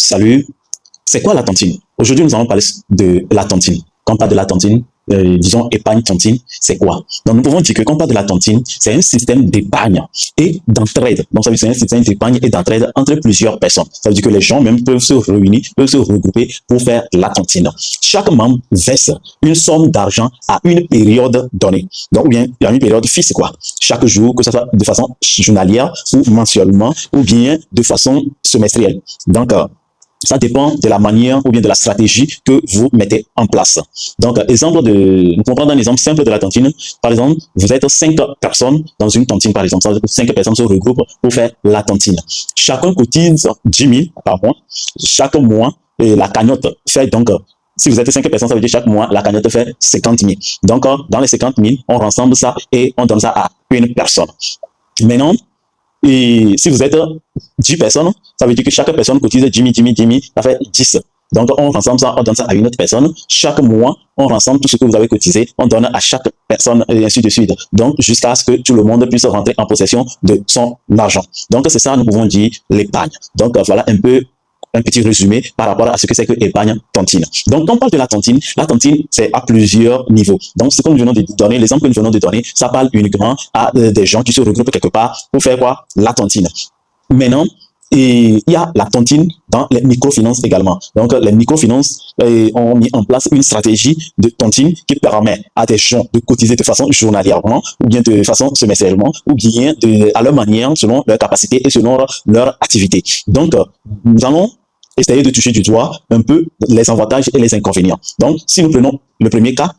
Salut, c'est quoi la tontine? Aujourd'hui, nous allons parler de la tontine. Quand on parle de la tontine, disons épargne tontine, c'est quoi? Donc, nous pouvons dire que quand on parle de la tontine, c'est un système d'épargne et d'entraide. Donc, ça veut dire que c'est un système d'épargne et d'entraide entre plusieurs personnes. Ça veut dire que les gens même peuvent se réunir, peuvent se regrouper pour faire la tontine. Chaque membre verse une somme d'argent à une période donnée. Donc, ou bien, il y a une période fixe, quoi. Chaque jour, que ce soit de façon journalière ou mensuellement, ou bien de façon semestrielle. Donc, ça dépend de la manière ou bien de la stratégie que vous mettez en place. Donc, nous pouvons prendre un exemple simple de la tontine. Par exemple, vous êtes 5 personnes dans une tontine, par exemple. 5 personnes se regroupent pour faire la tontine. Chacun cotise 10 000 par mois. Chaque mois, la cagnotte fait donc, si vous êtes 5 personnes, ça veut dire chaque mois, la cagnotte fait 50 000. Donc, dans les 50 000, on rassemble ça et on donne ça à une personne. Maintenant, et si vous êtes 10 personnes, ça veut dire que chaque personne cotise 10 000, 10 000, 10 000, ça fait 10. Donc, on rassemble ça, on donne ça à une autre personne. Chaque mois, on rassemble tout ce que vous avez cotisé, on donne à chaque personne et ainsi de suite. Donc, jusqu'à ce que tout le monde puisse rentrer en possession de son argent. Donc, c'est ça, nous pouvons dire l'épargne. Donc, voilà un peu un petit résumé par rapport à ce que c'est que épargne tontine. Donc, quand on parle de la tontine, c'est à plusieurs niveaux. Donc, ce que nous venons de donner, l'exemple que nous venons de donner, ça parle uniquement à des gens qui se regroupent quelque part pour faire quoi? La tontine. Maintenant, il y a la tontine dans les microfinances également. Donc, les microfinances ont mis en place une stratégie de tontine qui permet à des gens de cotiser de façon journalièrement, ou bien de façon semestriellement, ou bien à leur manière, selon leur capacité et selon leur activité. Donc, nous allons essayer de toucher du doigt un peu les avantages et les inconvénients. Donc, si nous prenons le premier cas,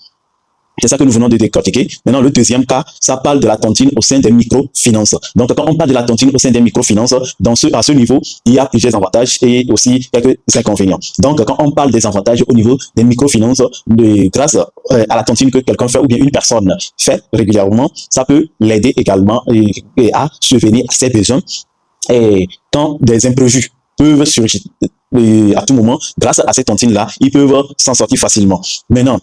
c'est ça que nous venons de décortiquer. Maintenant, le deuxième cas, ça parle de la tontine au sein des microfinances. Donc, quand on parle de la tontine au sein des microfinances, à ce niveau, il y a plusieurs avantages et aussi quelques inconvénients. Donc, quand on parle des avantages au niveau des microfinances, grâce à la tontine que quelqu'un fait ou bien une personne fait régulièrement, ça peut l'aider également à subvenir à ses besoins. Et quand des imprévus peuvent surgir à tout moment, grâce à ces tontines-là, ils peuvent s'en sortir facilement. Maintenant,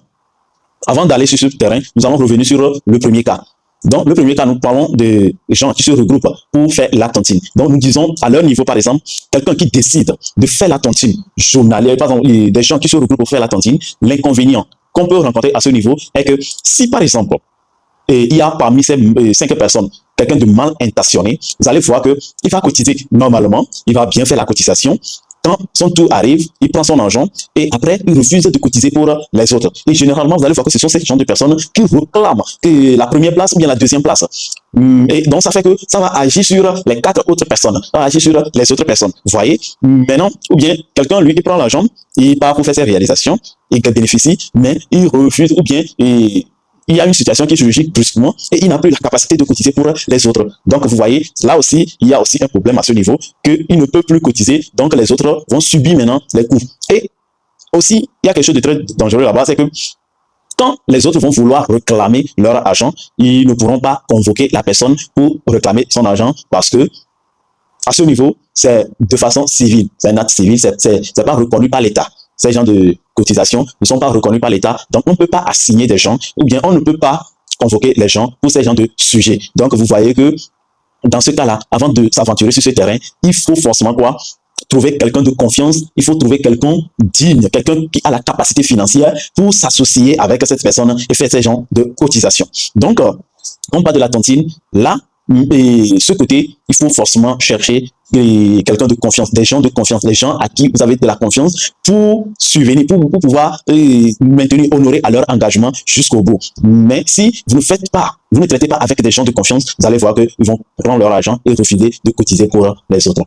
avant d'aller sur ce terrain, nous allons revenir sur le premier cas. Donc, le premier cas, nous parlons de gens qui se regroupent pour faire la tontine. Donc, nous disons, à leur niveau, par exemple, quelqu'un qui décide de faire la tontine journalière, par exemple, des gens qui se regroupent pour faire la tontine, l'inconvénient qu'on peut rencontrer à ce niveau est que si, par exemple, il y a parmi ces 5 personnes quelqu'un de mal intentionné, vous allez voir qu'il va cotiser normalement, il va bien faire la cotisation. Quand son tour arrive, il prend son argent et après, il refuse de cotiser pour les autres. Et généralement, vous allez voir que ce sont ces gens de personnes qui réclament que la première place ou bien la deuxième place. Et donc, ça fait que ça va agir sur les 4 autres personnes, ça va agir sur les autres personnes. Vous voyez? Maintenant, ou bien quelqu'un, lui, il prend l'argent, il part pour faire ses réalisations, il bénéficie, mais il refuse ou bien il y a une situation qui surgit brusquement et il n'a plus la capacité de cotiser pour les autres. Donc, vous voyez, là aussi, il y a aussi un problème à ce niveau qu'il ne peut plus cotiser. Donc, les autres vont subir maintenant les coûts. Et aussi, il y a quelque chose de très dangereux là-bas, c'est que quand les autres vont vouloir réclamer leur argent, ils ne pourront pas convoquer la personne pour réclamer son argent parce que à ce niveau, c'est de façon civile. C'est un acte civil, c'est pas reconnu par l'État. Ces gens de cotisation ne sont pas reconnus par l'État. Donc, on ne peut pas assigner des gens ou bien on ne peut pas convoquer les gens pour ces gens de sujets. Donc, vous voyez que dans ce cas-là, avant de s'aventurer sur ce terrain, il faut forcément quoi? Trouver quelqu'un de confiance, il faut trouver quelqu'un digne, quelqu'un qui a la capacité financière pour s'associer avec cette personne et faire ces gens de cotisation. Donc, on parle de la tontine, là, et ce côté, il faut forcément chercher quelqu'un de confiance, des gens de confiance, les gens à qui vous avez de la confiance pour subvenir, pour pouvoir maintenir, honorer à leur engagement jusqu'au bout. Mais si vous ne traitez pas avec des gens de confiance, vous allez voir qu'ils vont prendre leur argent et refuser de cotiser pour les autres.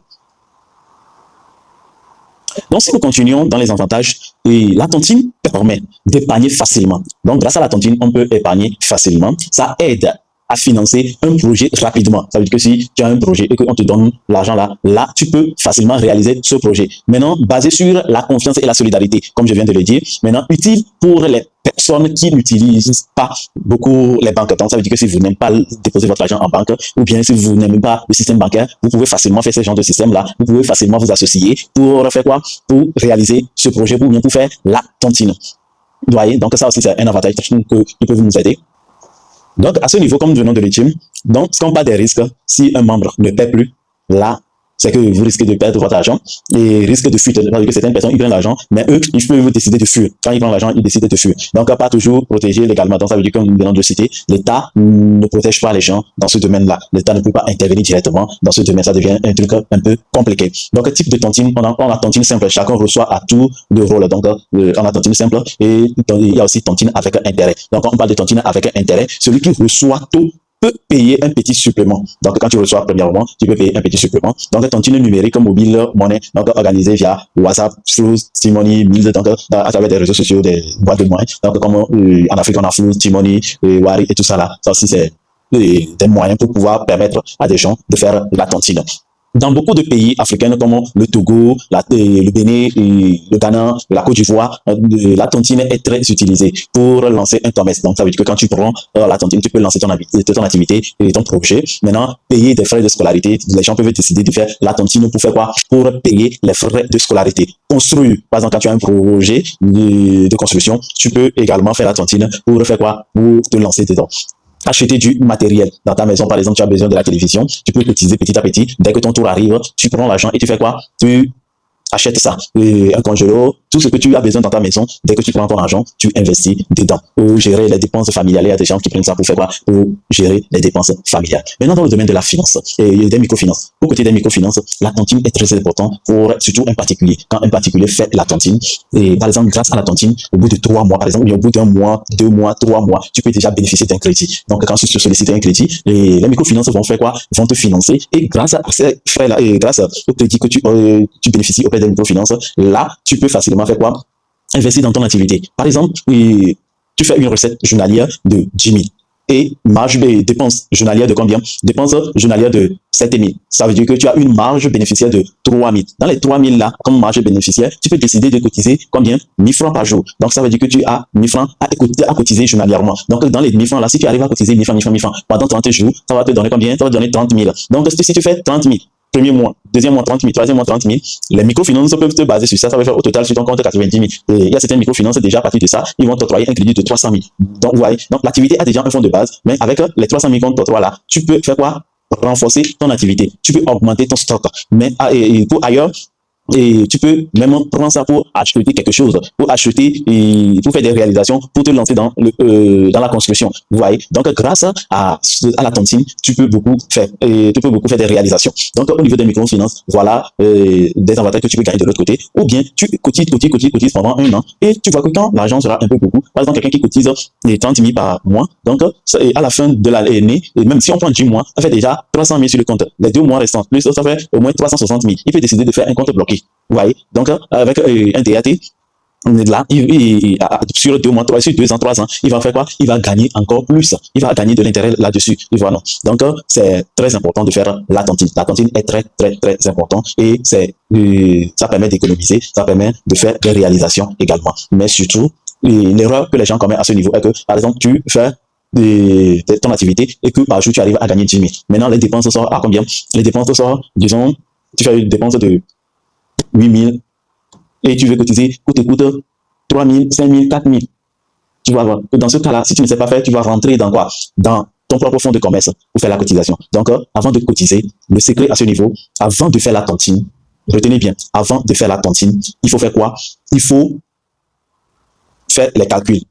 Donc, si nous continuons dans les avantages, la tontine permet d'épargner facilement. Donc, grâce à la tontine, on peut épargner facilement. Ça aide à financer un projet rapidement. Ça veut dire que si tu as un projet et qu'on te donne l'argent là, tu peux facilement réaliser ce projet. Maintenant, basé sur la confiance et la solidarité, comme je viens de le dire. Maintenant, utile pour les personnes qui n'utilisent pas beaucoup les banques. Donc, ça veut dire que si vous n'aimez pas déposer votre argent en banque, ou bien si vous n'aimez pas le système bancaire, vous pouvez facilement faire ce genre de système-là. Vous pouvez facilement vous associer pour faire quoi? Pour réaliser ce projet, ou bien pour faire la tontine. Vous voyez? Donc, ça aussi, c'est un avantage qui peut nous aider. Donc, à ce niveau, comme nous venons de le dire, donc, quand on parle des risques, si un membre ne paie plus, là, c'est que vous risquez de perdre votre argent et risque de fuite. Parce que certaines personnes, ils prennent l'argent, mais eux, ils peuvent décider de fuir. Quand ils prennent l'argent, ils décident de fuir. Donc, pas toujours protégé légalement. Donc, ça veut dire, comme nous venons de le citer, l'État ne protège pas les gens dans ce domaine-là. L'État ne peut pas intervenir directement dans ce domaine. Ça devient un truc un peu compliqué. Donc, type de tontine, on a tontine simple. Chacun reçoit à tour de rôle. Donc, on a tontine simple et il y a aussi tontine avec intérêt. Donc, quand on parle de tontine avec intérêt, celui qui reçoit tout peut payer un petit supplément. Donc, quand tu reçois premièrement, tu peux payer un petit supplément. Donc, tontine numérique, mobile, monnaie, donc organisé via WhatsApp, Flow, Timony, Mills, donc à travers des réseaux sociaux, des boîtes de moyens. Donc, comme en Afrique, on a Flow, Timony, Wari et tout ça là. Ça aussi, c'est des moyens pour pouvoir permettre à des gens de faire la tontine. Dans beaucoup de pays africains comme le Togo, le Bénin, le Ghana, la Côte d'Ivoire, la tontine est très utilisée pour lancer un commerce. Donc, ça veut dire que quand tu prends la tontine, tu peux lancer ton activité et ton projet. Maintenant, payer des frais de scolarité. Les gens peuvent décider de faire la tontine pour faire quoi? Pour payer les frais de scolarité. Construire. Par exemple, quand tu as un projet de construction, tu peux également faire la tontine pour faire quoi? Pour te lancer dedans. Acheter du matériel dans ta maison. Par exemple, tu as besoin de la télévision, tu peux l'utiliser petit à petit. Dès que ton tour arrive, tu prends l'argent et tu fais quoi? Tu achètes ça. Un congélo, tout ce que tu as besoin dans ta maison, dès que tu prends ton argent, tu investis dedans. Pour gérer les dépenses familiales, il y a des gens qui prennent ça pour faire quoi? Pour gérer les dépenses familiales. Maintenant, dans le domaine de la finance et des microfinances. Au côté des microfinances, la tontine est très important pour surtout un particulier. Quand un particulier fait la tontine, et par exemple, grâce à la tontine, au bout de 3 mois, par exemple, au bout d'1 mois, 2 mois, 3 mois, tu peux déjà bénéficier d'un crédit. Donc, quand tu sollicites un crédit, les microfinances vont faire quoi? Vont te financer. Et grâce à ces frais-là, et grâce au crédit que tu bénéficies auprès des microfinances, là, tu peux facilement faire quoi? Investir dans ton activité. Par exemple, tu fais une recette journalière de 10 000 et marge de dépenses journalières de combien? Dépenses journalières de 7 000. Ça veut dire que tu as une marge bénéficiaire de 3 000. Dans les 3 000 là, comme marge bénéficiaire, tu peux décider de cotiser combien? 1 000 francs par jour. Donc, ça veut dire que tu as 1 000 francs à cotiser journalièrement. Donc, dans les 1 000 francs là, si tu arrives à cotiser 1 000 francs pendant 30 jours, ça va te donner combien? Ça va te donner 30 000. Donc, si tu fais 30 000, premier mois, deuxième mois 30 000, troisième mois 30 000, les microfinances peuvent te baser sur ça. Ça va faire au total sur ton compte 90 000. Et il y a certaines microfinances déjà à partir de ça, ils vont t'octroyer un crédit de 300 000. Donc, vous voyez, donc l'activité a déjà un fonds de base, mais avec les 300 000 qu'on t'octroie là, tu peux faire quoi? Renforcer ton activité. Tu peux augmenter ton stock. Mais pour ailleurs, et tu peux même prendre ça pour acheter quelque chose, pour acheter et pour faire des réalisations, pour te lancer dans la construction. Vous voyez. Donc, grâce à la tontine, tu peux beaucoup faire des réalisations. Donc, au niveau des microfinances, voilà des avantages que tu peux gagner de l'autre côté. Ou bien, tu cotises pendant 1 an et tu vois que quand l'argent sera un peu beaucoup, par exemple, quelqu'un qui cotise les 30 000 par mois, donc à la fin de l'année, et même si on prend 10 mois, ça fait déjà 300 000 sur le compte. Les 2 mois restants, plus ça fait au moins 360 000. Il peut décider de faire un compte bloqué. Vous voyez, donc avec un DAT, là, sur 2 mois, sur 2 ans, 3 ans, il va faire quoi? Il va gagner encore plus. Il va gagner de l'intérêt là-dessus. Voilà. Donc, c'est très important de faire la tontine. La tontine est très, très, très important et ça permet d'économiser, ça permet de faire des réalisations également. Mais surtout, l'erreur que les gens commettent à ce niveau est que, par exemple, tu fais ton activité et que par jour, tu arrives à gagner 10 000. Maintenant, les dépenses sortent à combien? Les dépenses sortent, disons, tu fais une dépense de 8 000 et tu veux cotiser, coûte 3 000, 5 000, 4 000. Tu vas voir que dans ce cas-là, si tu ne sais pas faire, tu vas rentrer dans quoi? Dans ton propre fonds de commerce pour faire la cotisation. Donc, avant de cotiser, le secret à ce niveau, avant de faire la tontine, retenez bien, avant de faire la tontine, il faut faire quoi? Il faut faire les calculs.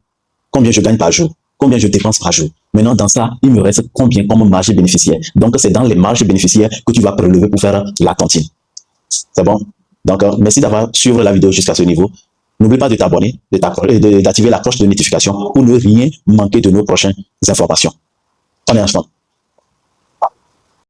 Combien je gagne par jour? Combien je dépense par jour? Maintenant, dans ça, il me reste combien comme marge bénéficiaire? Donc, c'est dans les marges bénéficiaires que tu vas prélever pour faire la tontine. C'est bon? Donc, merci d'avoir suivi la vidéo jusqu'à ce niveau. N'oublie pas de t'abonner, d'activer la cloche de notification pour ne rien manquer de nos prochaines informations. On est ensemble.